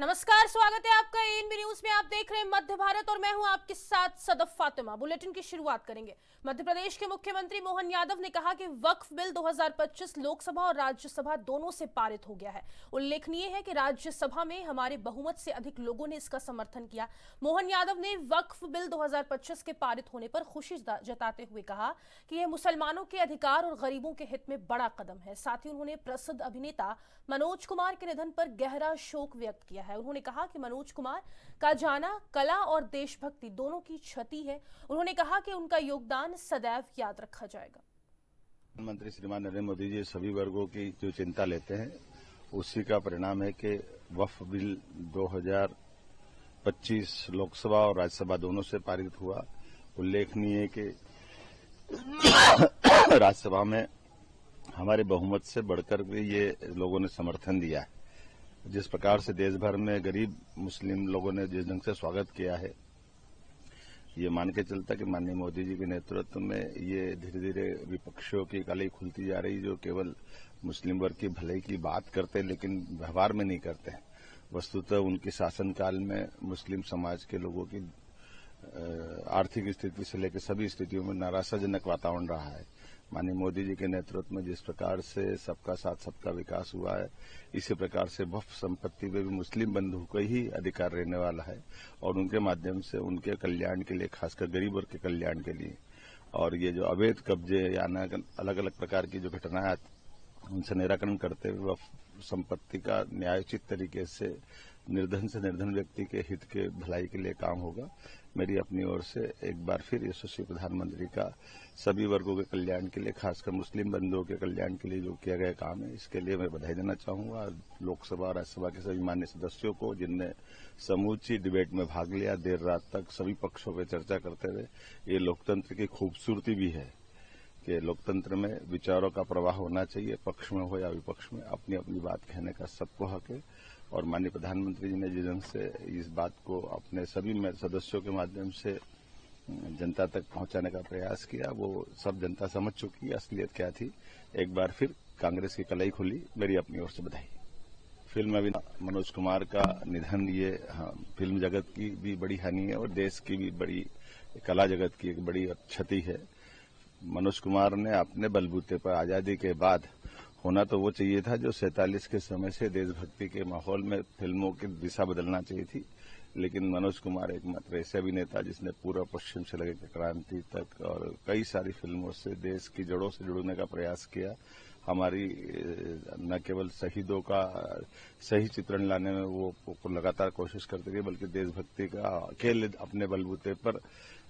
नमस्कार, स्वागत है आपका एएनबी न्यूज में। आप देख रहे हैं मध्य भारत और मैं हूं आपके साथ सदफ फातिमा। बुलेटिन की शुरुआत करेंगे। मध्य प्रदेश के मुख्यमंत्री मोहन यादव ने कहा कि वक्फ बिल 2025 लोकसभा और राज्यसभा दोनों से पारित हो गया है। उल्लेखनीय है कि राज्यसभा में हमारे बहुमत से अधिक लोगों ने इसका समर्थन किया। मोहन यादव ने वक्फ बिल 2025 के पारित होने पर खुशी जताते हुए कहा कि यह मुसलमानों के अधिकार और गरीबों के हित में बड़ा कदम है। साथ ही उन्होंने प्रसिद्ध अभिनेता मनोज कुमार के निधन पर गहरा शोक व्यक्त किया है। उन्होंने कहा कि मनोज कुमार का जाना कला और देशभक्ति दोनों की क्षति है। उन्होंने कहा कि उनका योगदान सदैव याद रखा जाएगा। प्रधानमंत्री श्रीमान नरेंद्र मोदी जी सभी वर्गों की जो चिंता लेते हैं, उसी का परिणाम है कि वक्फ बिल 2025 लोकसभा और राज्यसभा दोनों से पारित हुआ। उल्लेखनीय है कि राज्यसभा में हमारे बहुमत से बढ़कर भी ये लोगों ने समर्थन दिया है। जिस प्रकार से देश भर में गरीब मुस्लिम लोगों ने जिस ढंग से स्वागत किया है, ये मान के चलता कि माननीय मोदी जी के नेतृत्व में ये धीरे धीरे विपक्षों की कलाई खुलती जा रही, जो केवल मुस्लिम वर्ग की भलाई की बात करते हैं लेकिन व्यवहार में नहीं करते हैं। वस्तुतः उनके शासनकाल में मुस्लिम समाज के लोगों की आर्थिक स्थिति से लेकर सभी स्थितियों में निराशाजनक वातावरण रहा है। माननीय मोदी जी के नेतृत्व में जिस प्रकार से सबका साथ सबका विकास हुआ है, इसी प्रकार से वक्फ संपत्ति में भी मुस्लिम बंधु को ही अधिकार रहने वाला है और उनके माध्यम से उनके कल्याण के लिए, खासकर गरीब वर्ग के कल्याण के लिए, और ये जो अवैध कब्जे या अलग अलग प्रकार की जो घटनाएं उनसे निराकरण करते हुए वक्फ संपत्ति का न्यायोचित तरीके से निर्धन व्यक्ति के हित के भलाई के लिए काम होगा। मेरी अपनी ओर से एक बार फिर यशस्वी प्रधानमंत्री का सभी वर्गों के कल्याण के लिए, खासकर मुस्लिम बंधुओं के कल्याण के लिए जो किया गया काम है, इसके लिए मैं बधाई देना चाहूंगा लोकसभा और राज्यसभा के सभी मान्य सदस्यों को, जिनने समूची डिबेट में भाग लिया। देर रात तक सभी पक्षों पर चर्चा करते हुए, ये लोकतंत्र की खूबसूरती भी है कि लोकतंत्र में विचारों का प्रवाह होना चाहिए, पक्ष में हो या विपक्ष में, अपनी अपनी बात कहने का सबको हक है। और माननीय प्रधानमंत्री जी ने जिस ढंग से इस बात को अपने सभी सदस्यों के माध्यम से जनता तक पहुंचाने का प्रयास किया, वो सब जनता समझ चुकी है असलियत क्या थी। एक बार फिर कांग्रेस की कलाई खुली। मेरी अपनी ओर से बधाई। फिल्म अभिनेता मनोज कुमार का निधन, ये फिल्म जगत की भी बड़ी हानि है और देश की भी बड़ी, कला जगत की एक बड़ी क्षति है। मनोज कुमार ने अपने बलबूते पर आजादी के बाद होना तो वो चाहिए था जो 47 के समय से देशभक्ति के माहौल में फिल्मों की दिशा बदलना चाहिए थी, लेकिन मनोज कुमार एकमात्र ऐसे अभिनेता जिसने पूर्व पश्चिम से लेकर क्रांति तक और कई सारी फिल्मों से देश की जड़ों से जुड़ने का प्रयास किया। हमारी न केवल शहीदों का सही चित्रण लाने में वो लगातार कोशिश करते थे, बल्कि देशभक्ति का अकेले अपने बलबूते पर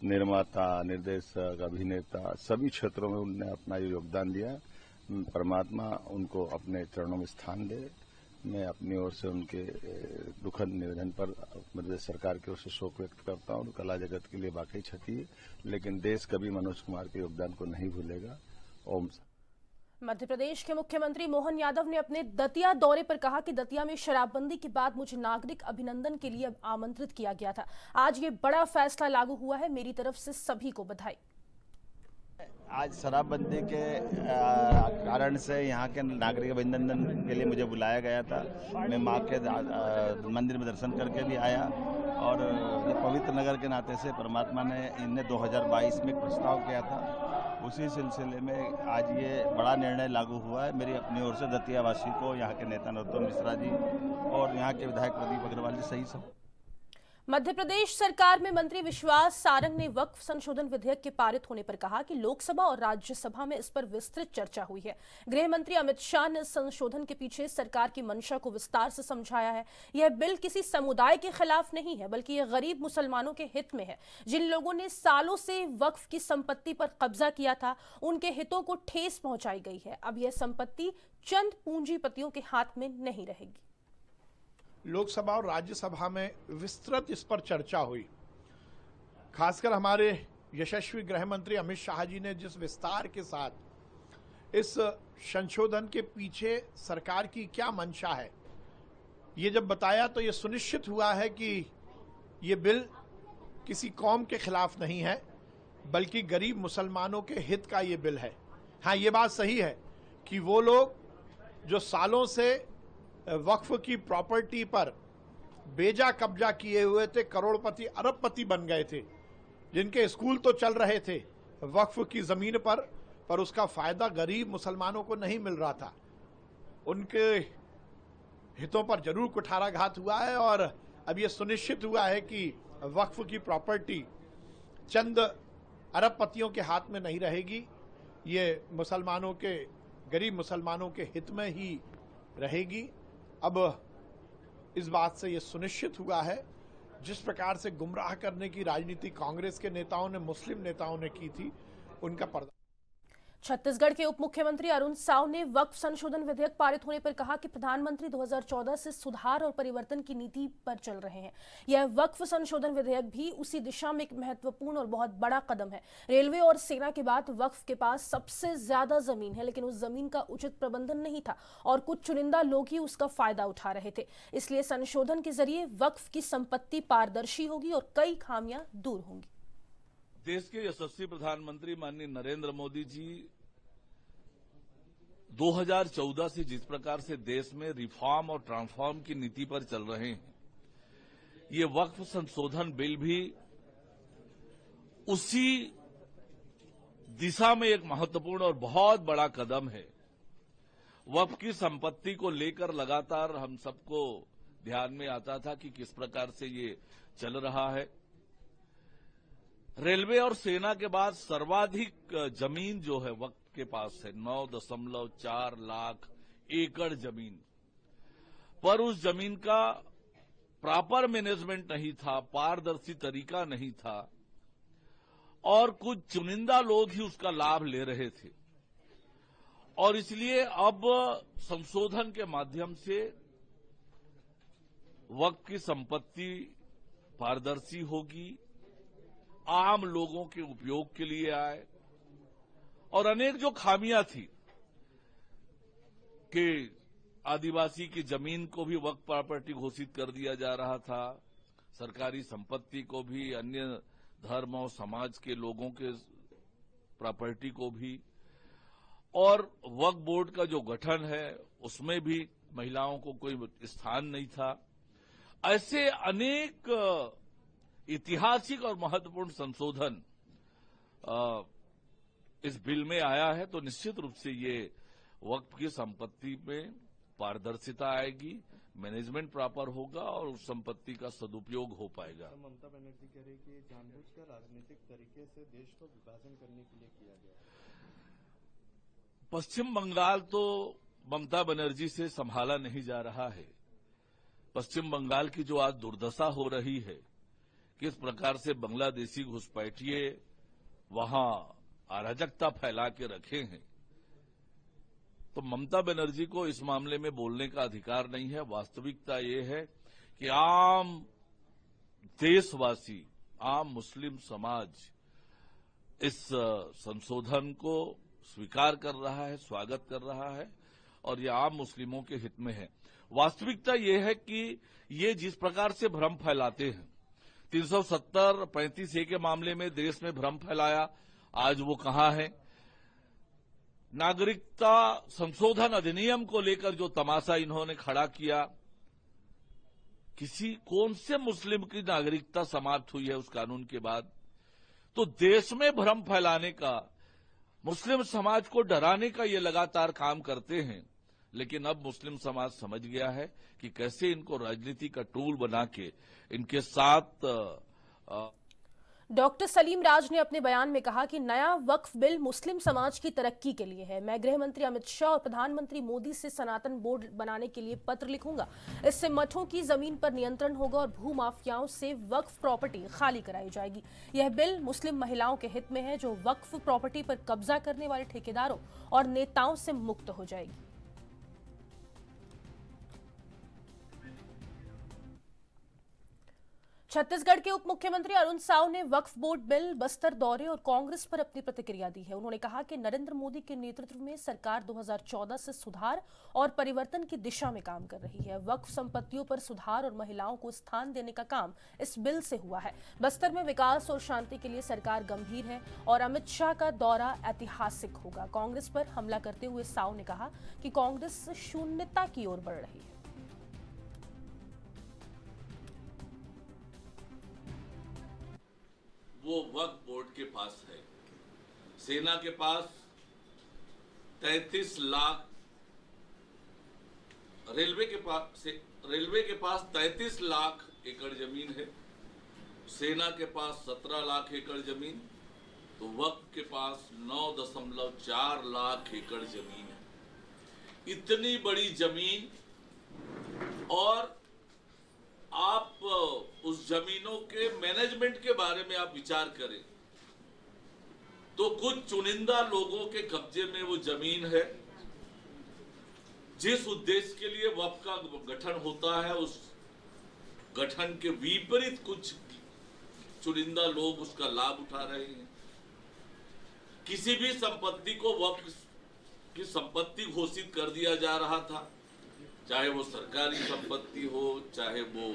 निर्माता, निर्देशक, अभिनेता सभी क्षेत्रों में उन्होंने अपना योगदान दिया। परमात्मा उनको अपने चरणों में स्थान दे। मैं अपनी ओर से उनके दुखद निधन पर मध्य प्रदेश सरकार की ओर से शोक व्यक्त करता हूं। कला जगत के लिए वाकई क्षति है, लेकिन देश कभी मनोज कुमार के योगदान को नहीं भूलेगा। ओम। मध्य प्रदेश के मुख्यमंत्री मोहन यादव ने अपने दतिया दौरे पर कहा कि दतिया में शराबबंदी के बाद मुझे नागरिक अभिनंदन के लिए आमंत्रित किया गया था। आज ये बड़ा फैसला लागू हुआ है। मेरी तरफ से सभी को बधाई। आज शराबबंदी के कारण से यहाँ के नागरिक अभिनंदन के लिए मुझे बुलाया गया था। मैं माँ के मंदिर में दर्शन करके भी आया और ये पवित्र नगर के नाते से परमात्मा ने इन्हें 2022 में प्रस्ताव किया था, उसी सिलसिले में आज ये बड़ा निर्णय लागू हुआ है। मेरी अपनी ओर से दतियावासी को, यहाँ के नेता नरोत्तम मिश्रा जी और यहाँ के विधायक प्रदीप अग्रवाल जी सही सब। मध्य प्रदेश सरकार में मंत्री विश्वास सारंग ने वक्फ संशोधन विधेयक के पारित होने पर कहा कि लोकसभा और राज्यसभा में इस पर विस्तृत चर्चा हुई है। गृह मंत्री अमित शाह ने संशोधन के पीछे सरकार की मंशा को विस्तार से समझाया है। यह बिल किसी समुदाय के खिलाफ नहीं है, बल्कि यह गरीब मुसलमानों के हित में है। जिन लोगों ने सालों से वक्फ की संपत्ति पर कब्जा किया था, उनके हितों को ठेस पहुंचाई गई है। अब यह संपत्ति चंद पूंजीपतियों के हाथ में नहीं रहेगी। लोकसभा और राज्यसभा में विस्तृत इस पर चर्चा हुई। खासकर हमारे यशस्वी गृह मंत्री अमित शाह जी ने जिस विस्तार के साथ इस संशोधन के पीछे सरकार की क्या मंशा है, ये जब बताया तो ये सुनिश्चित हुआ है कि ये बिल किसी कौम के खिलाफ नहीं है, बल्कि गरीब मुसलमानों के हित का ये बिल है। हाँ, ये बात सही है कि वो लोग जो सालों से वक्फ की प्रॉपर्टी पर बेजा कब्जा किए हुए थे, करोड़पति अरबपति बन गए थे, जिनके स्कूल तो चल रहे थे वक्फ की जमीन पर उसका फायदा गरीब मुसलमानों को नहीं मिल रहा था। उनके हितों पर जरूर कुठाराघात हुआ है और अब यह सुनिश्चित हुआ है कि वक्फ की प्रॉपर्टी चंद अरबपतियों के हाथ में नहीं रहेगी, ये मुसलमानों के, गरीब मुसलमानों के हित में ही रहेगी। अब इस बात से यह सुनिश्चित हुआ है, जिस प्रकार से गुमराह करने की राजनीति कांग्रेस के नेताओं ने, मुस्लिम नेताओं ने की थी, उनका पर्दा। छत्तीसगढ़ के उप मुख्यमंत्री अरुण साव ने वक्फ संशोधन विधेयक पारित होने पर कहा कि प्रधानमंत्री 2014 से सुधार और परिवर्तन की नीति पर चल रहे हैं। यह वक्फ संशोधन विधेयक भी उसी दिशा में एक महत्वपूर्ण और बहुत बड़ा कदम है। रेलवे और सेना के बाद वक्फ के पास सबसे ज्यादा जमीन है, लेकिन उस जमीन का उचित प्रबंधन नहीं था और कुछ चुनिंदा लोग ही उसका फायदा उठा रहे थे। इसलिए संशोधन के जरिए वक्फ की संपत्ति पारदर्शी होगी और कई खामियां दूर होंगी। देश के यशस्वी प्रधानमंत्री माननीय नरेंद्र मोदी जी 2014 से जिस प्रकार से देश में रिफॉर्म और ट्रांसफॉर्म की नीति पर चल रहे हैं, ये वक्फ संशोधन बिल भी उसी दिशा में एक महत्वपूर्ण और बहुत बड़ा कदम है। वक्फ की संपत्ति को लेकर लगातार हम सबको ध्यान में आता था कि किस प्रकार से ये चल रहा है। रेलवे और सेना के बाद सर्वाधिक जमीन जो है वक्फ के पास है, 9.4 लाख एकड़ जमीन, पर उस जमीन का प्रॉपर मैनेजमेंट नहीं था, पारदर्शी तरीका नहीं था और कुछ चुनिंदा लोग ही उसका लाभ ले रहे थे। और इसलिए अब संशोधन के माध्यम से वक्फ की संपत्ति पारदर्शी होगी, आम लोगों के उपयोग के लिए आए और अनेक जो खामियां थी कि आदिवासी की जमीन को भी वक्फ प्रॉपर्टी घोषित कर दिया जा रहा था, सरकारी संपत्ति को भी, अन्य धर्म और समाज के लोगों के प्रॉपर्टी को भी, और वक्फ बोर्ड का जो गठन है उसमें भी महिलाओं को कोई स्थान नहीं था। ऐसे अनेक ऐतिहासिक और महत्वपूर्ण संशोधन इस बिल में आया है, तो निश्चित रूप से ये वक्फ की संपत्ति में पारदर्शिता आएगी, मैनेजमेंट प्रॉपर होगा और उस संपत्ति का सदुपयोग हो पाएगा। ममता बनर्जी कह रही कि जानबूझकर राजनीतिक तरीके से देश को विभाजन करने के लिए किया गया। पश्चिम बंगाल तो ममता बनर्जी से संभाला नहीं जा रहा है। पश्चिम बंगाल की जो आज दुर्दशा हो रही है, किस प्रकार से बांग्लादेशी घुसपैठिए वहां अराजकता फैला के रखे हैं, तो ममता बनर्जी को इस मामले में बोलने का अधिकार नहीं है। वास्तविकता ये है कि आम देशवासी, आम मुस्लिम समाज इस संशोधन को स्वीकार कर रहा है, स्वागत कर रहा है और ये आम मुस्लिमों के हित में है। वास्तविकता ये है कि ये जिस प्रकार से भ्रम फैलाते हैं, 370-35A के मामले में देश में भ्रम फैलाया, आज वो कहां है? नागरिकता संशोधन अधिनियम को लेकर जो तमाशा इन्होंने खड़ा किया, कौन से मुस्लिम की नागरिकता समाप्त हुई है उस कानून के बाद? तो देश में भ्रम फैलाने का, मुस्लिम समाज को डराने का ये लगातार काम करते हैं। लेकिन अब मुस्लिम समाज समझ गया है कि कैसे इनको राजनीति का टूल बना के इनके साथ डॉक्टर सलीम राज ने अपने बयान में कहा कि नया वक्फ बिल मुस्लिम समाज की तरक्की के लिए है। मैं गृह मंत्री अमित शाह और प्रधानमंत्री मोदी से सनातन बोर्ड बनाने के लिए पत्र लिखूंगा। इससे मठों की जमीन पर नियंत्रण होगा और भू माफियाओं से वक्फ प्रॉपर्टी खाली कराई जाएगी। यह बिल मुस्लिम महिलाओं के हित में है, जो वक्फ प्रॉपर्टी पर कब्जा करने वाले ठेकेदारों और नेताओं से मुक्त हो जाएगी। छत्तीसगढ़ के उप मुख्यमंत्री अरुण साव ने वक्फ बोर्ड बिल, बस्तर दौरे और कांग्रेस पर अपनी प्रतिक्रिया दी है। उन्होंने कहा कि नरेंद्र मोदी के नेतृत्व में सरकार 2014 से सुधार और परिवर्तन की दिशा में काम कर रही है। वक्फ संपत्तियों पर सुधार और महिलाओं को स्थान देने का काम इस बिल से हुआ है। बस्तर में विकास और शांति के लिए सरकार गंभीर है और अमित शाह का दौरा ऐतिहासिक होगा। कांग्रेस पर हमला करते हुए साव ने कहा कि कांग्रेस शून्यता की ओर बढ़ रही है। के पास है। सेना के पास 33 लाख, रेलवे के पास 33 लाख एकड़ जमीन है, सेना के पास 17 लाख एकड़ जमीन, तो वक्फ के पास 9.4 लाख एकड़ जमीन है। इतनी बड़ी जमीन, और आप उस जमीनों के मैनेजमेंट के बारे में आप विचार करें तो कुछ चुनिंदा लोगों के कब्जे में वो जमीन है। जिस उद्देश्य के लिए वक्फ का गठन होता है, उस गठन के विपरीत कुछ चुनिंदा लोग उसका लाभ उठा रहे हैं। किसी भी संपत्ति को वक्फ की संपत्ति घोषित कर दिया जा रहा था, चाहे वो सरकारी संपत्ति हो, चाहे वो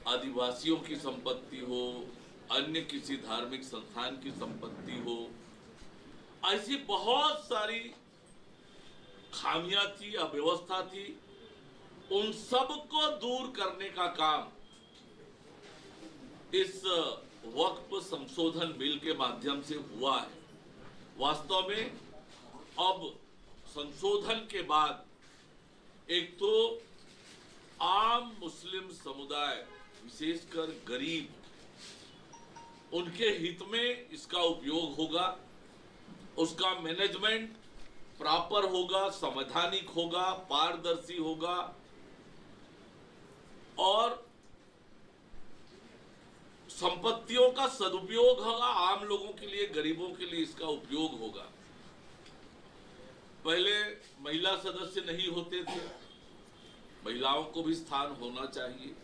आदिवासियों की संपत्ति हो, अन्य किसी धार्मिक संस्थान की संपत्ति हो। ऐसी बहुत सारी खामियां थी, अव्यवस्था थी, उन सब को दूर करने का काम इस वक्फ संशोधन बिल के माध्यम से हुआ है। वास्तव में अब संशोधन के बाद एक तो आम मुस्लिम समुदाय, विशेषकर गरीब, उनके हित में इसका उपयोग होगा, उसका मैनेजमेंट प्रॉपर होगा, संवैधानिक होगा, पारदर्शी होगा, और संपत्तियों का सदुपयोग होगा। आम लोगों के लिए, गरीबों के लिए इसका उपयोग होगा। पहले महिला सदस्य नहीं होते थे, महिलाओं को भी स्थान होना चाहिए,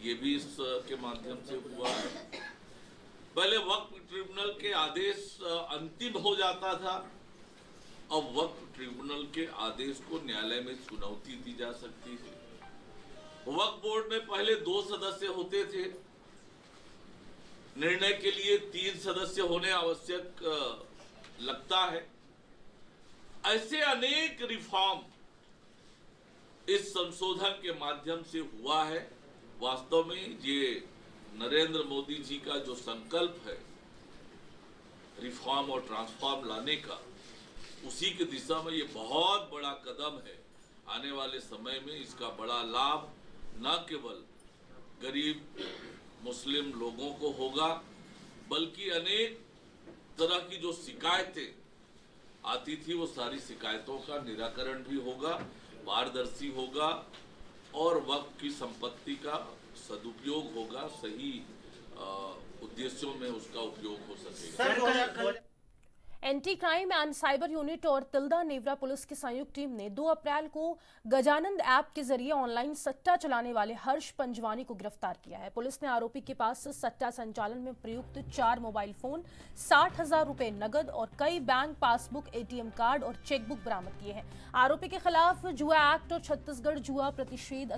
ये भी इसके माध्यम से हुआ है। पहले वक्फ ट्रिब्यूनल के आदेश अंतिम हो जाता था, अब वक्फ ट्रिब्यूनल के आदेश को न्यायालय में चुनौती दी जा सकती है। वक्फ बोर्ड में पहले 2 सदस्य होते थे, निर्णय के लिए 3 सदस्य होने आवश्यक लगता है। ऐसे अनेक रिफॉर्म इस संशोधन के माध्यम से हुआ है। वास्तव में ये नरेंद्र मोदी जी का जो संकल्प है रिफॉर्म और ट्रांसफॉर्म लाने का, उसी की दिशा में ये बहुत बड़ा कदम है। आने वाले समय में इसका बड़ा लाभ न केवल गरीब मुस्लिम लोगों को होगा, बल्कि अनेक तरह की जो शिकायतें आती थी वो सारी शिकायतों का निराकरण भी होगा, पारदर्शी होगा, और वक्फ की संपत्ति का सदुपयोग होगा, सही उद्देश्यों में उसका उपयोग हो सकेगा। Anti crime and cyber unit और तिल्दा नेवरा पुलिस की संयुक्त टीम ने 2 अप्रैल को गजानंद ऐप के जरिए ऑनलाइन सट्टा चलाने वाले हर्ष पंजवानी को गिरफ्तार किया है। पुलिस ने आरोपी के पास से सट्टा संचालन में प्रयुक्त 4 मोबाइल फोन, 60,000 रुपए नगद और कई बैंक पासबुक, एटीएम कार्ड और चेकबुक बरामद किए हैं। आरोपी के खिलाफ जुआ एक्ट और छत्तीसगढ़ जुआ प्रतिषेध